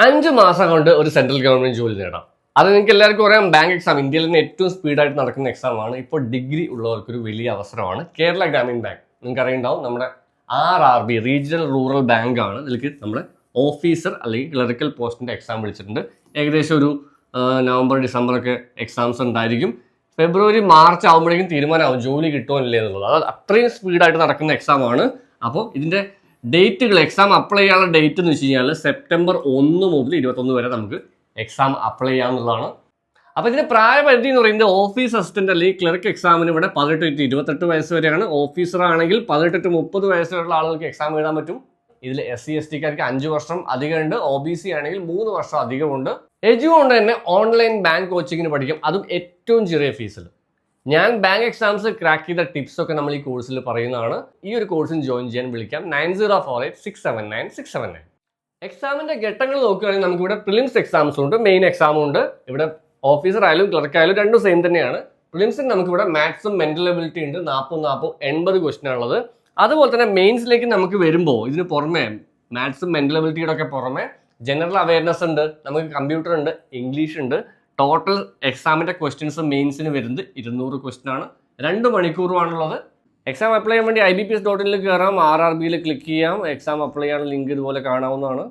5 മാസം കൊണ്ട് ഒരു സെൻട്രൽ ഗവൺമെന്റ് ജോലി നേടാം. അത് നിങ്ങൾക്ക് എല്ലാവർക്കും അറിയാം. ബാങ്ക് എക്സാം ഇന്ത്യയിൽ തന്നെ ഏറ്റവും സ്പീഡായിട്ട് നടക്കുന്ന എക്സാമാണ്. ഇപ്പോൾ ഡിഗ്രി ഉള്ളവർക്കൊരു വലിയ അവസരമാണ്. കേരള ഗ്രാമീൺ ബാങ്ക് നിങ്ങൾക്ക് അറിയുണ്ടാവും, നമ്മുടെ RRB റീജിയണൽ റൂറൽ ബാങ്ക് ആണ്. ഇതിലേക്ക് നമ്മുടെ ഓഫീസർ അല്ലെങ്കിൽ ക്ലറിക്കൽ പോസ്റ്റിന്റെ എക്സാം വിളിച്ചിട്ടുണ്ട്. ഏകദേശം ഒരു നവംബർ ഡിസംബർ ഒക്കെ എക്സാംസ് ഉണ്ടായിരിക്കും. ഫെബ്രുവരി മാർച്ച് ആകുമ്പോഴേക്കും തീരുമാനമാവും ജോലി കിട്ടുമോ ഇല്ലേ എന്നുള്ളത്. അത് അത്രയും സ്പീഡായിട്ട് നടക്കുന്ന എക്സാമാണ്. അപ്പോൾ ഇതിന്റെ ഡേറ്റുകൾ, എക്സാം അപ്ലൈ ചെയ്യാനുള്ള ഡേറ്റ് എന്ന് വെച്ച് കഴിഞ്ഞാൽ സെപ്റ്റംബർ 1 മുതൽ 21 വരെ നമുക്ക് എക്സാം അപ്ലൈ ചെയ്യാവുന്നതാണ്. അപ്പോൾ ഇതിന്റെ പ്രായപരിധി എന്ന് പറയുന്നത് ഓഫീസ് അസിസ്റ്റന്റ് അല്ലെങ്കിൽ ക്ലർക്ക് എക്സാമിന് ഇവിടെ 18 to 28 വയസ്സ് വരെയാണ്. ഓഫീസർ ആണെങ്കിൽ 18 to 30 വയസ്സ് വരെയുള്ള ആളുകൾക്ക് എക്സാം എഴുതാൻ പറ്റും. ഇതിൽ SC ST കാർക്ക് 5 വർഷം അധികമുണ്ട്. OBC ആണെങ്കിൽ 3 വർഷം അധികമുണ്ട്. എജു കൊണ്ട് തന്നെ ഓൺലൈൻ ബാങ്ക് കോച്ചിങ്ങിന് പഠിക്കും, അതും ഏറ്റവും ചെറിയ ഫീസിൽ. ഞാൻ ബാങ്ക് എക്സാംസ് ക്രാക്ക് ചെയ്ത ടിപ്സ് ഒക്കെ നമ്മൾ ഈ കോഴ്സിൽ പറയുന്നതാണ്. ഈ ഒരു കോഴ്സിന് ജോയിൻ ചെയ്യാൻ വിളിക്കാം 9048679679. എക്സാമിന്റെ ഘട്ടങ്ങൾ നോക്കുകയാണെങ്കിൽ നമുക്ക് ഇവിടെ പ്രിലിംസ് എക്സാംസും ഉണ്ട്, മെയിൻ എക്സാമും ഉണ്ട്. ഇവിടെ ഓഫീസർ ആയാലും ക്ലർക്ക് ആയാലും രണ്ടും സെയിം തന്നെയാണ്. പ്രിലിംസിന് നമുക്ക് ഇവിടെ മാത്സും മെന്റൽ എബിലിറ്റി ഉണ്ട്. 40 80 ക്വസ്റ്റൻ ഉള്ളത്. അതുപോലെ തന്നെ മെയിൻസിലേക്ക് നമുക്ക് വരുമ്പോൾ ഇതിന് പുറമെ മാത്സും മെന്റൽ എബിലിറ്റിയുടെ ഒക്കെ പുറമെ ജനറൽ അവയർനെസ് ഉണ്ട്, നമുക്ക് കമ്പ്യൂട്ടർ ഉണ്ട്, ഇംഗ്ലീഷ് ഉണ്ട്. ടോട്ടൽ എക്സാമിന്റെ ക്വസ്റ്റ്യൻസ് മെയിൻസിന് വരുന്നത് 200 ക്വസ്റ്റ്യൻ ആണ്. 2 മണിക്കൂറുമാണുള്ളത്. എക്സാം അപ്ലൈ ചെയ്യാൻ വേണ്ടി IBPS.in കയറാം, RRBയിൽ ക്ലിക്ക് ചെയ്യാം. എക്സാം അപ്ലൈ ചെയ്യാൻ ലിങ്ക് ഇതുപോലെ കാണാവുന്നതാണ്.